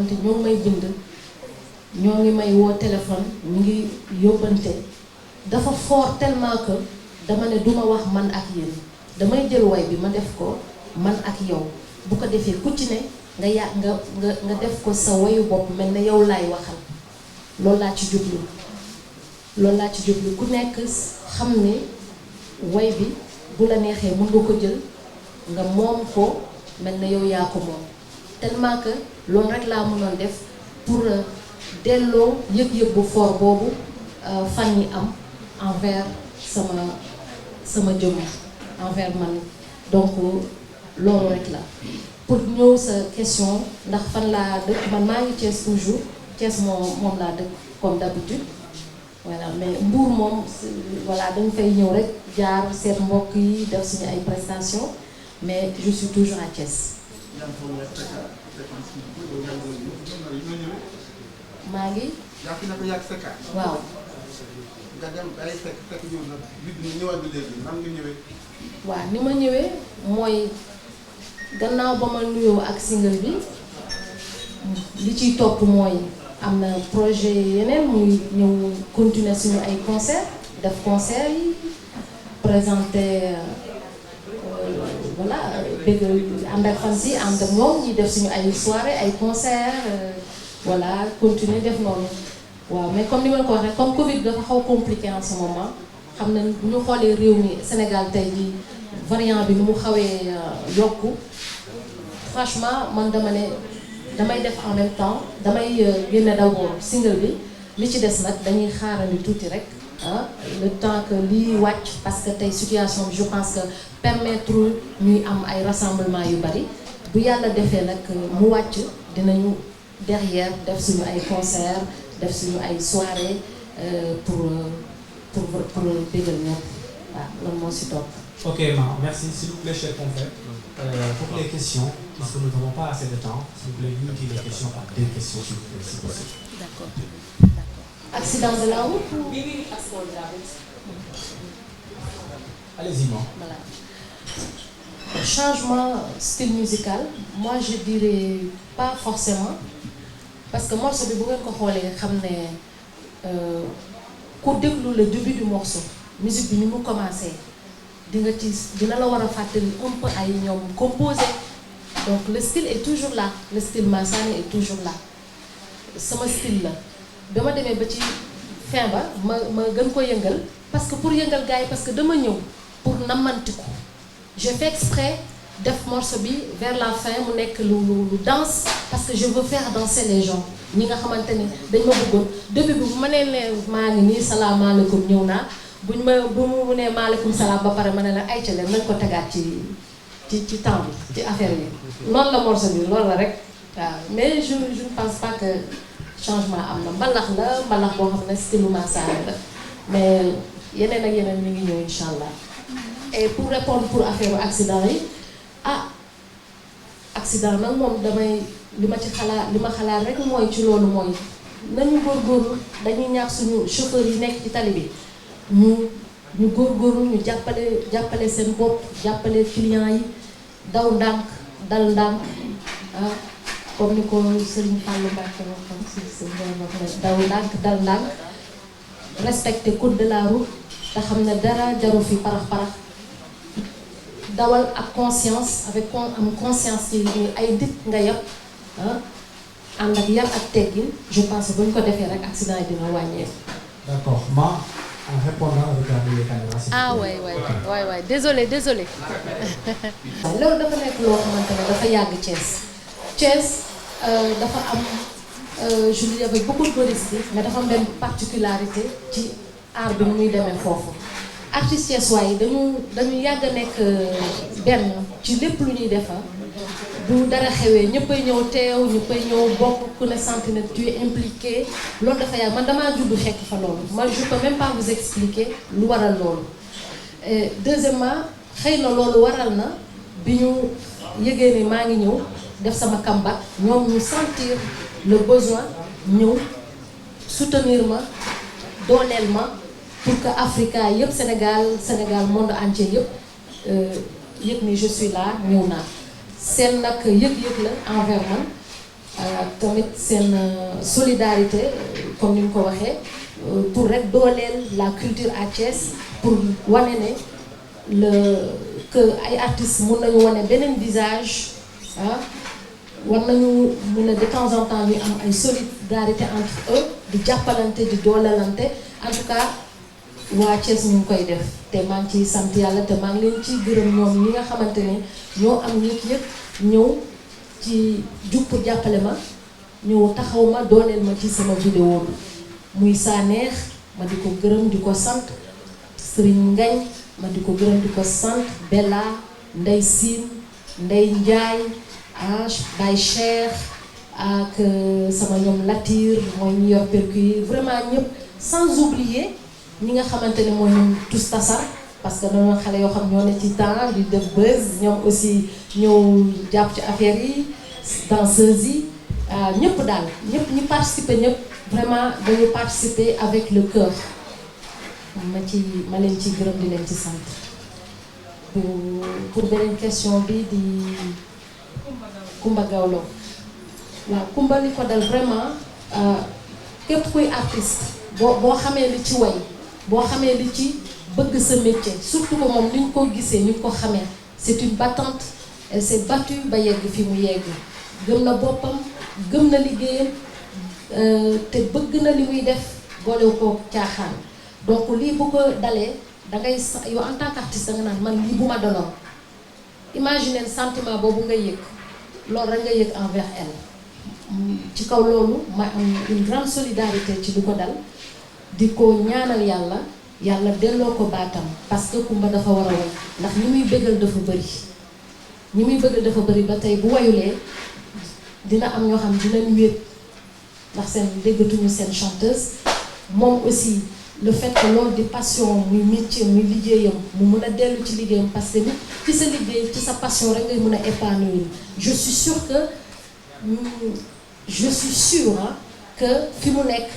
xamante ñoo ngi may bind ñoo ngi may woo téléphone ñu ngi yóbbante dafa fort tellement que dama ne duma wax man ak yéen damay jël way bi ma def ko man ak yow bu ko defee ku ci ne nga def ko sa wayu bopp mel ne yow laay waxal loolu laa ci jublu ku nekk xam ne way bi bu la neexee mën nga ko jël nga moom ko mel ne yow yaa ko moom tellement que loolu rek laa mënoon def pour delloo yëg-yëg bu fort boobu fan yi am envers sama jëmm envers man donc loolu rek la pour ñëw sa question ndax fan laa dëkk man maa ngi Thiès toujours Thiès moom laa dëkk comme d'habitude voilà mais Mbour moom voilà dañ fay ñëw rek jaar seet mbokk yi def suñu ay prestations mais je suis toujours à Thiès. maa ngi. waaw. waaw ni ma ñëwee mooy gannaaw ba ma nuyoo ak single bi li ciy topp mooy am na projet yeneen muy ñëw continuer suñu ay concert def concert yi présenter voilà bëgg ànd ak fans yi ànd ak ñoom ñi def suñu ay soirée ay concert voilà continuer def noonu waaw mais comme ni ma ko waxee comme Covid dafa xaw compliqué en ce moment xam na bu ñu xoolee réew mi Sénégal tey jii variant bi nu mu xawee yokku franchement man dama ne damay def en même temps damay génne d'abord single bi li ci des nag dañuy xaarandi tuuti rek le temps que lii wàcc parce que tey situation bi je pense que permettre ñuy am ay rassemblement yu bari bu yàlla defee nag mu wàcc dinañu derrière def suñu ay concert def suñu ay soirée pour bégal ñëpp waaw loolu moo si topp. Ok, merci. S'il vous plaît, chers confrères, pour les questions, puisque nous n'avons pas assez de temps, s'il vous plaît, limitez les questions par 2 questions, s'il vous plaît, si possible. D'accord. Accident de la route ou... Oui, accident de la route. Allez-y, moi. Voilà. Changement style musical, moi je dirais pas forcément, parce que morceau bi bu ngeen ko xoolee xam ne ku déglu le début du morceau, musique bi ni mu commencé. dina la war a fàttali un peu ay ñoom composé donc le style est toujours là le style Massane est toujours là sama style la ba ma demee ba ci fin ba ma gën ko yëngal parce que pour yëngal gars yi parce que dama ñëw pour namantiku je fais exprès def morceau bi vers la fin mu nekk lu danse parce que je veux faire danser les gens ñi nga xamante ni dañ ma bëggoon début bi bu ma nee leen maa ngi nii salaamaaleykum ñëw naa bu mu nee maaleykum salaam ba pare ma ne la ay ca leen nañ ko tegaat ci temps bi ci affaire yi noonu la morceau bi loolu la rek waaw mais je ne pense pas que changement am na mbalax boo xam ne style Massane la mais yeneen ak yeneen ñu ngi ñëw incha allah et pour répondre pour affaire accident yi accident nag moom damay li ma xalaat rek mooy ci loolu mooy nañu góorgóorlu dañuy ñaax suñu chauffeur yi nekk ci tali bi ñu góorgóorlu ñu jàppale seen bopp jàppale clients yi daw ndànk dal ndànk comme ni ko Serigne Fallou Mbacké waxoon si daw ndànk dal ndànk respecter code de la route te xam ne dara jaru fi parax dawal ak conscience am conscience ci ay nit nga yëpp ànd ak yar ak teggin je pense bu ñu ko defee rek accident yi dina wàññeeku. D'accord. En répondant, regardez les caméras. Ah ouais, désolé. loolu dafa nekk loo xamante ne dafa yàgg Thiès dafa am je dis avec beaucoup de modestie mais dafa am benn particularité ci art bi nu muy demee foofu. artistes thiessois yi dañu yàgg a nekk benn ci lépp lu ñuy defar bu dara xewee ñëppay ñëw teew ñëppay ñëw bokk ku ne sentir ne tu es impliqué loolu dafa yàgg man damaa juddu fekk fa loolu man je peux même pas vous expliquer lu waral loolu. Deuxièmement xëy na loolu waral na bi ñu yëgee ne maa ngi ñëw def sama comeback ñoom ñu sentir le besoin ñëw soutenir ma dooleel ma pour que Africa yëpp Sénégal monde entier yëpp yëg ni je suis là ñëw naa seen nag yëg-yëg la envers man tamit seen solidarité comme ni mu ko waxee pour rek dooleel la culture à Thiès pour wane ne que ay artistes mun nañu wane beneen visage war nañu mun a de temps en temps ñu am ay solidarité entre eux di jàppalante di doolalante en tout cas waa Thiès ñu ngi koy def te maa ngi ciy sant yàlla te maa ngi leen ciy gërëm ñoom ñi nga xamante ne ñoo am yëg-yëg ñëw ci jug pour jàppale ma ñëw taxaw ma dooleel ma ci sama vidéo bi muy Saneex ma di ko gërëm di ko sant Serigne Ngagne ma di ko gërëm di ko sant Bella Ndey Sine Ndey Njaay Baye Cheikh ak sama ñoom Latir mooy ñu yor percu yi vraiment ñëpp sans oublier ñi nga xamante ne mooy ñoom tous tasar parce que dañoo xale yoo xam ñoo ne ci temps di def buzz ñoom aussi ñëw jàpp ci affaire yi danseuses yi ñëpp daal ñëpp ñi participer ñëpp vraiment dañu participer avec le cœur ma leen ci gërëm di leen ci sant pour beneen question bi di Kumba Gawlo waaw Kumba li ko dal vraiment képp kuy artiste boo xamee li ci way boo xamee li ci bëgg sa métier surtout que moom ni ñu ko gisee ni ñu ko xamee c'est une battante elle s'est battue ba yegg fi mu yegg gëm na boppam gëm na liggéeyam te bëgg na li muy def boolewu ko caaxaan donc lii bu ko dalee dangay yow en tant qu'artiste da nga naan man lii bu ma daloon imaginer sentiment boobu nga yëg loolu rek nga yëg envers elle ci kaw loolu ma am une grande solidarité ci lu ko dal di ko ñaanal yàlla delloo ko baatam parce que Kumba dafa war a way ndax ñi muy bëggal dafa bëri ba tey bu wayulee dina am ñoo xam dinañ wéet ndax seen déggatuñu seen chanteuse moom aussi le fait que loolu di passion muy métier muy liggéeyam mu mun a dellu ci liggéeyam parce que ci sa liggéey ci sa passion rek ngay mun a épanouir je suis sûre que fi mu nekk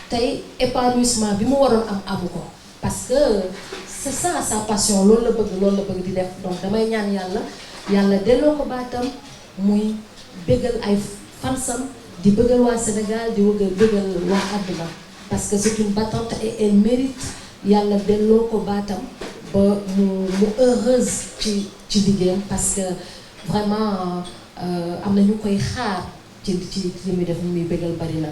tey épanouissement bi mu waroon amu ko parce que c'est ça sa passion loolu la bëgg di def donc damay ñaan yàlla delloo ko baatam muy bëggal ay fansam di bëggal waa Sénégal di bëggal waa àdduna parce que c'est une battante et elle mérite yàlla delloo ko baatam ba mu heureuse ci liggéeyam parce que vraiment am na ñu koy xaar ci li muy def ni muy bëggal bari na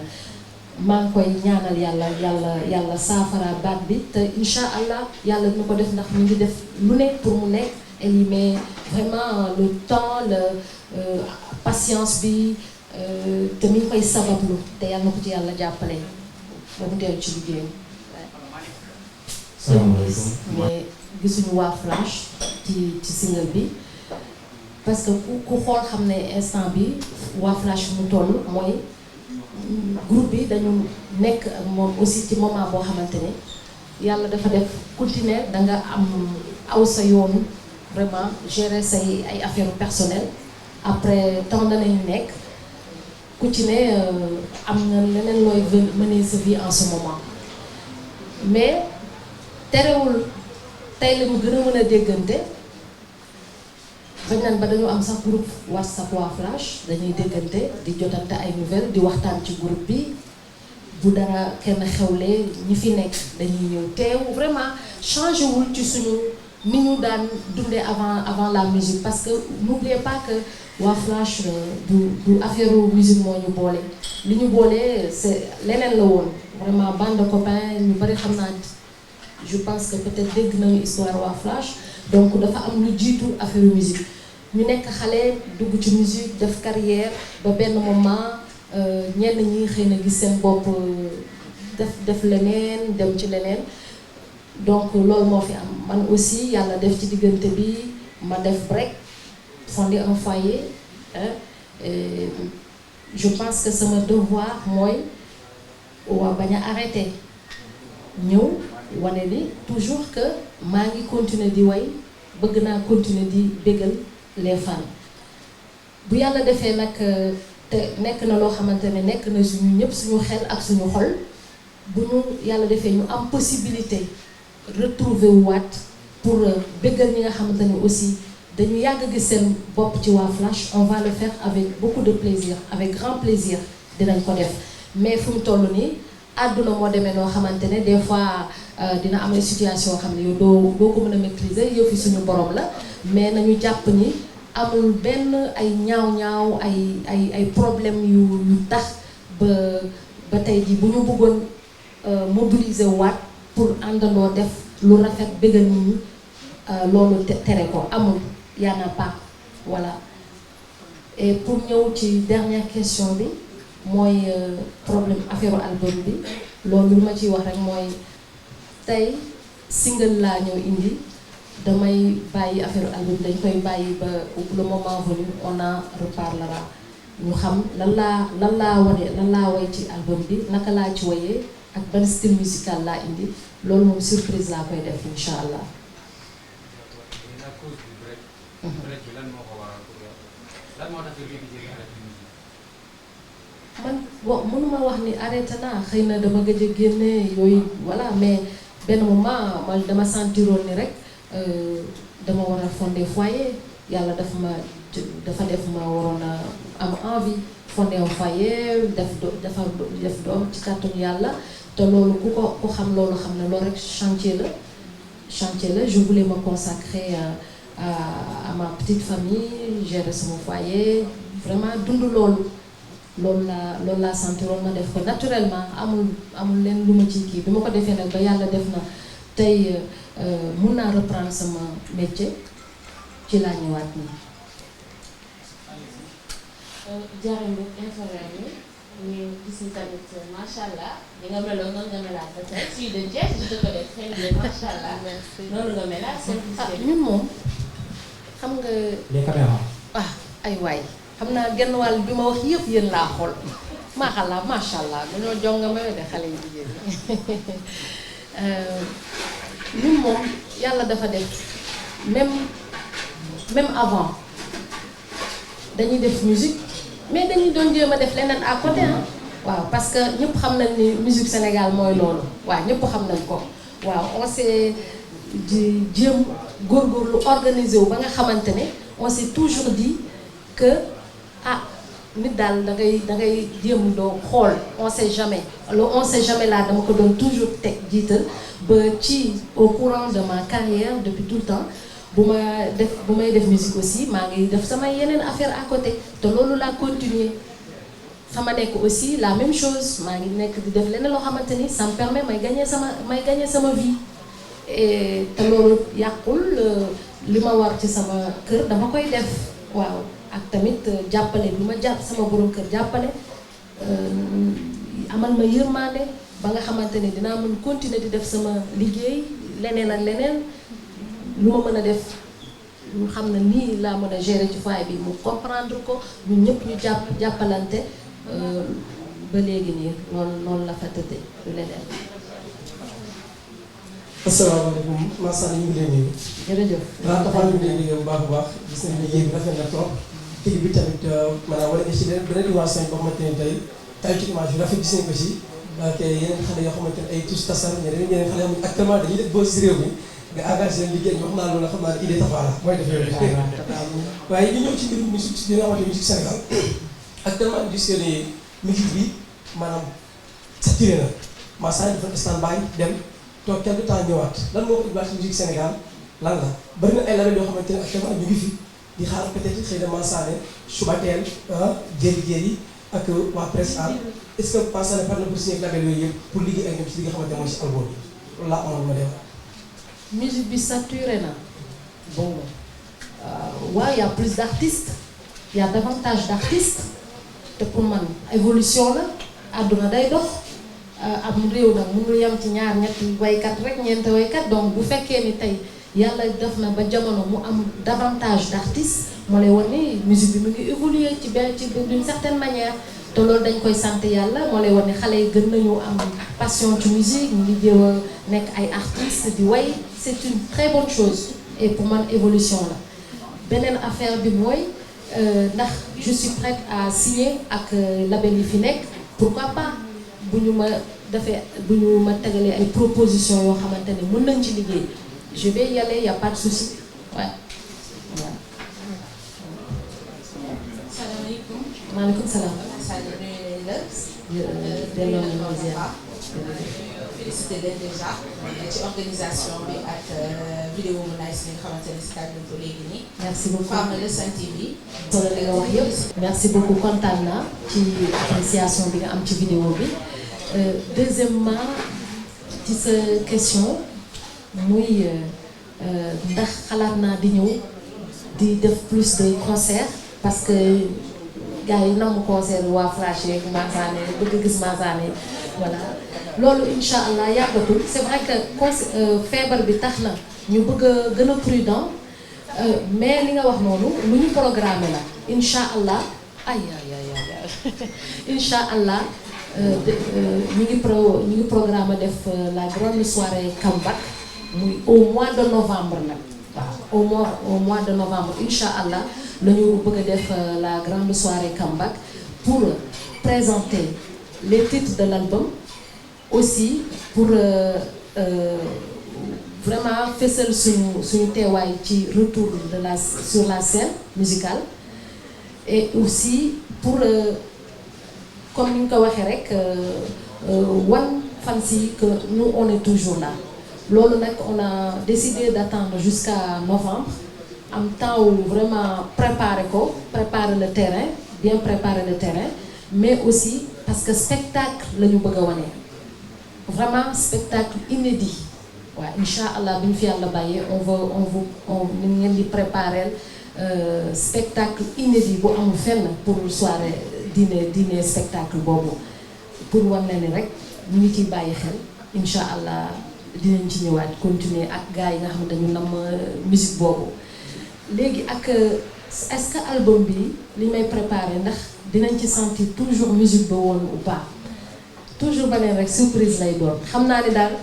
maa ngi koy ñaanal yàlla saafara baat bi te incha allah yàlla dina ko def ndax mu ngi def lu nekk pour mu nekk elle y met vraiment le temps patience bi te mi ngi koy sabablu te yàlla na ko ci yàlla jàppale ba mu dellu ci liggéeyam. salaamaaleykum mais gisuñu waa Flash ci single bi parce que ku xool xam ne instant bi waa Flash mu toll mooy groupe bi dañu nekk ak moom aussi ci moment boo xamante ne yàlla dafa def continuer da nga am aw sa yoon vraiment gérer say ay affaires personnelles après temps danañu nekk ku ci ne am na leneen looy mener sa vie en ce moment mais terewul tey la ñu gën a mën a déggante bañ naan ba dañu am sax groupe WhatsApp waa Flash dañuy déggante di jotante ay nouvelles di waxtaan ci groupe bi bu dara kenn xewlee ñi fi nekk dañuy ñëw teew vraiment changé wul ci suñu ni ñu daan dundee avant la musique parce que n'oubliez pas que waa Flash du affaire musique moo ñu boole li ñu boole c'est leneen la woon vraiment bande de copains ñu bari xam naa je pense que peut-être dégg nañu histoire waa Flash donc dafa am lu jiitu affaire musique ñu nekk xale dugg ci musique def carrière ba benn moment ñenn ñi xëy na gis seen bopp def leneen dem ci leneen donc loolu moo fi am man aussi yàlla def ci diggante bi ma def break fonder un foyer et je pense que sama devoir mooy waa bañ a arrêter ñëw wane ni toujours que maa ngi continuer di way bëgg naa continuer di bégal les fans bu yàlla defee nag te nekk na loo xamante ne nekk na suñu ñëpp suñu xel ak suñu xol bu ñu yàlla defee ñu am possibilité retrouver waat pour bégal ñi nga xamante ne aussi dañu yàgg gis seen bopp ci waa Flash, on va le faire avec beaucoup de plaisir, avec grand plaisir dinañ ko def mais fu mu toll nii àdduna moo demee noo xamante ne des fois dina am ay situation xam ne yow doo ko mën a maîtriser yëf yi suñu borom la mais nañu jàpp ni amul benn ay ñaaw-ñaaw ay problème yu tax ba tey ji bu ñu bëggoon mobiliser waat pour àndandoo def lu rafet bëggal nit ñi loolu tere ko amul y en a pas voilà. Et pour ñëw ci dernière question bi mooy problème affaire album bi loolu lu ma ciy wax rek mooy tey single laa ñëw indi damay bàyyi affaire album dañ koy bàyyi ba le moment venu on en reparlera ñu xam lan laa way ci album bi naka laa ci wayee ak ban style musical laa indi loolu moom surprise laa koy def incha allah. man bon mënuma wax ni arrêté naa xëy na dama gëj a génne yooyu voilà mais benn moment man dama sentiroon ni rek dama war a fonder foyer yàlla dafa def ma waroon a am envie fonder un foyer def doom ci kàttanu yàlla te loolu ku xam loolu xam ne loolu rek chantier la je voulais me consacrer à ma petite famille gérer sama foyer vraiment dund loolu laa sentiroon ma def ko naturellement amul leen lu ma ci kii bi ma ko defee nag ba yàlla def na tey mun naa reprendre sama métier ci laa ñëwaat nii. Diarra Mboup informé ñu gis ni tamit macha allah li nga meloon noonu nga melaat ba tey fii de Thiès je te connais très bien macha allah. noonu nga melaat simplicité. ñun moom xam nga. les caméras. ay waay. xam naa genn wàll bi ma wax yëpp yéen laa xool macha allah dañoo jonga ma de xale yu jigéen ñi ñun moom yàlla dafa def même avant dañuy def musique mais dañuy doon jéem a def leneen à côté waaw parce que ñëpp xam nañ ni musique Sénégal mooy loolu waaw ñëpp xam nañ ko waaw on s'est di jéem góorgóorlu organisé wu ba nga xamante ne on s'est toujours dit que nit daal da ngay jéem doo xool on sait jamais là dama ko doon toujours teg jiital ba ci au courant de ma carrière depuis tout le temps bu may def musique aussi maa ngi def sama yeneen affaire à côté te loolu laa continuer sama nekk aussi la même chose maa ngi nekk di def leneen loo xamante ni ça me permet may gagner sama vie et te loolu yàqul li ma war ci sama kër dama koy def waaw. ak tamit jàppale bi ma jàpp sama borom kër jàppale amal ma yërmande ba nga xamante ne dinaa mën continuer di def sama liggéey leneen ak leneen lu ma mën a def ñu xam ne nii laa mën a gérer ci foyer bi mu comprendre ko ñun ñëpp ñu jàppalante ba léegi nii noonu la fa tëddee du leneen. asalaamaaleykum Massane ñu ngi leen di nuyu. jërëjëf. waaw dafa ñu ngi leen di nuyu bu baax a baax gis nañu liggéey bi rafet na trop. kii bi tamit maanaam wala nga si beneen dimension boo xamante ne tey ci image yu rafet gis nañu ko si. te yeneen xale yoo xamante ne ay tous tasar yeneen xale yoo xam ne actuellement dañuy def buzz si réew mi nga engagé leen liggéey ñu wax naa loolu xam naa ne idée tafaala mooy def yooyu. waaye ñu ñëw ci mbirum musique bi nga xamante ne musique Sénégal actuellement ñu gis que ni musique bi maanaam saturé na Massane dafa stand by dem toog quelque temps ñëwaat lan moo ko indiwaat ci musique Sénégal lan la bari na ay label yoo xamante ne actuellement ñu ngi fi. di xaar peut-être xëy na Massane Subatel jéeri ak waa Presse Art est-ce que Massane par na pour signer label yooyu yëpp pour liggéey ak ñoom ci li nga xamante ne mooy si album bi loolu laa amoon ma dem. musique bi saturé na bon waaw y a plus d'artistes y a davantage d'artistes te pour man évolution la àdduna day dox am réew nag mënul yem ci ñaar ñetti waykat rek ñeenti waykat donc bu fekkee ni tey. yàlla def na ba jamono mu am davantage d'artistes moo lay wan ni musique bi mu ngi évoluer ci d'une certaine manière te loolu dañ koy sant yàlla moo lay wan ni xale yi gën nañu am passion ci musique ñu ngi jéem a nekk ay artistes di way c'est une très bonne chose et pour man évolution la beneen affaire bi mooy ndax je suis prête à signer ak label yi fi nekk pourquoi pas bu ñu ma tegalee ay propositions yoo xamante ne mën nañ ci liggéey je vais y aller, il n'y a pas de souci. Ouais. Voilà. maaleykum salaam. Sadio nuyu nañ la. delloo nañu la ziar. félicité leen déjà ci organisation bi ak vidéo mu nice bi nga xamante ne si tàggat ko léegi nii. merci beaucoup Femme de Sen TV. solo li nga wax yëpp. merci beaucoup kontaan naa ci appréciation bi nga am ci vidéo bi. Deuxièmement ci sa question muy ndax xalaat naa di ñëw di def plus de concerts parce que gars yi namm concert waa Flash yeeg Massané bëgg gis Massané voilà. loolu incha allah yàggatul c'est vrai que feebar bi tax na ñu bëgg a gën a prudent mais li nga wax noonu lu ñu programmé la incha allah incha allah ñu ngi programmé def la grande soirée comeback muy au mois de novembre nag waaw au mois de novembre incha allah la ñu bëgg a def la grande soirée comeback pour présenter les titres de l'album. Aussi pour vraiment fësal suñu teewaay ci retour sur la scène musicale et aussi pour comme ni nga ko waxee rek wan fan si que nous on est toujours là loolu nag on a décidé d'attendre jusqu'à novembre am temps wu vraiment préparer le terrain bien préparer le terrain mais aussi parce que spectacle la ñu bëgg a wane. Vraiment spectacle inédit waaw incha allah bu ñu fi yàlla bàyyee on ngeen di préparer spectacle inédit bu amul fenn pour soirée dîner spectacle boobu pour wan leen ni rek ñu ngi ciy bàyyi xel incha allah dinañ ci ñëwaat continuer ak gars yi nga xam ne dañu nam musique boobu. léegi ak est-ce que album bi li may préparer ndax dinañ ci sentir toujours musique ba woon ou pas. toujours ba leen rek surprise lay doon xam naa ni daal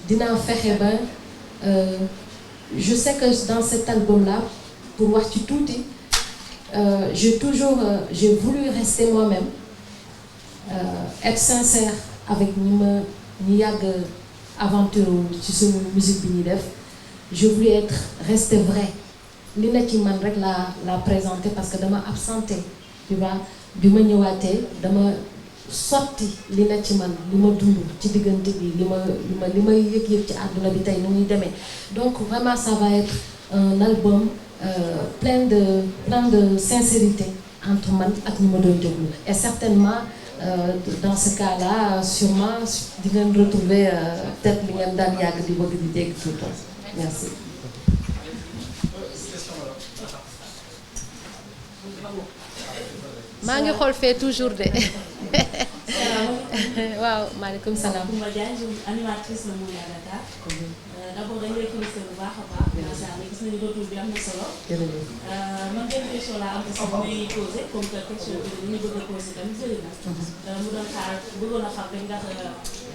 dinaa fexe ba je sais que dans cet album là pour wax ci tuuti j'ai voulu rester moi-même être sincère avec ñi yàgg aventure ci suñu musique bi ñuy def je voulais rester vrai li na ci man rek la présenter parce que dama absenté tu vois bi ma ñëwaatee dama sotti li na ci man li ma dund ci diggante bi li may yëg-yëg ci àdduna bi tey ni muy demee donc vraiment ça va être un album plein de sincérité entre man ak ñi ma doon déglu et certainement dans ce cas-là sûrement di ngeen retrouver peut-être li ngeen daan yàgg di bëgg di dégg tout le temps merci. maa ngi xool fee toujours de. waaw maaleykum salaam. Coumba Diagne animatrice la Mouriya Dakar. D'abord dañu lay félicité bu baax a baax. macha allah gis nañu retour bi am na solo. jërëjëf. man benn question laa am aussi may posé comme que question bi li ñu bëgg a posé tamit bëri na. mu doon xaar bëggoon a xam rek ndax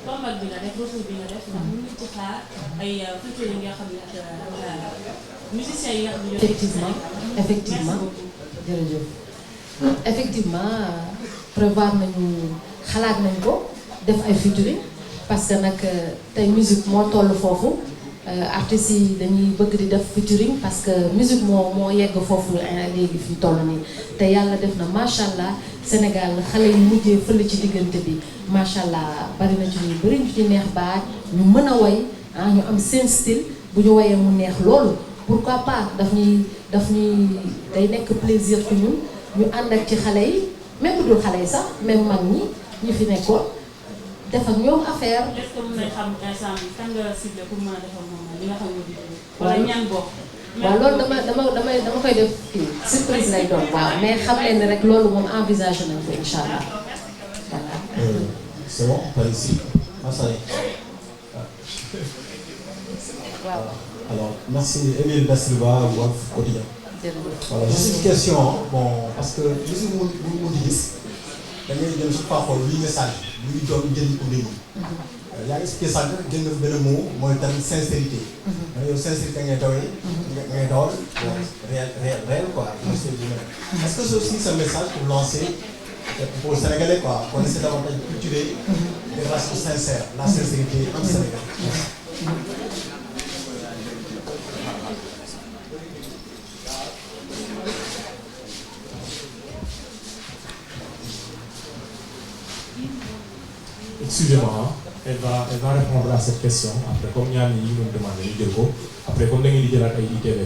comeback bi nga def retour bi nga def ndax mu ngi ci xaar ay featuring yi nga xam ne ak musiciens yi nga xam ne ñoo. effectivement jërëjëf. effectivement prévoir nañu xalaat nañ ko def ay featuring parce que nag tey musique moo toll foofu artistes yi dañuy bëgg di def featuring parce que musique moo yegg foofu léegi fi ñu toll nii te yàlla def na macha allah Sénégal xale yi mujjee fële ci diggante bi macha allah bari na ci ñu bari ñu ci neex baat ñu mën a way ñu am seen style bu ñu wayee mu neex loolu pourquoi pas daf ñuy day nekk plaisir ci ñun. ñu ànd ak ci xale yi même bu dul xale yi sax même mag ñi fi nekkoon def ak ñoom affaire. est-ce que mën nañ xam instant bi kan nga ciblé pour mën a defal moom li nga xam ne wala ñaan bokk. waaw loolu dama koy def kii surprise lay doon waaw mais xam leen ne rek loolu moom envisagé nañ ko incha allah voilà. c'est bon par ici. waaw. alors merci Émile Bassirba Walf Quotidien. Voilà, juste une question bon parce que li si mu di gis da ngay jël su parfois luy message bu ñu doon jënd ko nit ñi. yaa ngi expliqué sànq jënd benn mot mooy tamit sincérité. da yow sincérité ngay dawee. ngay dawal bon réel quoi. est-ce que c'est aussi ce message pour lancer pour les Sénégalais quoi qu'on essaie davantage de cultiver des relations sincères la sincérité en Sénégal. excusez-moi, hein, elle va répondre à cette question après comme ñaan yi ñu demandé ñu jël ko après comme da ngeen di jëlaat ay ITV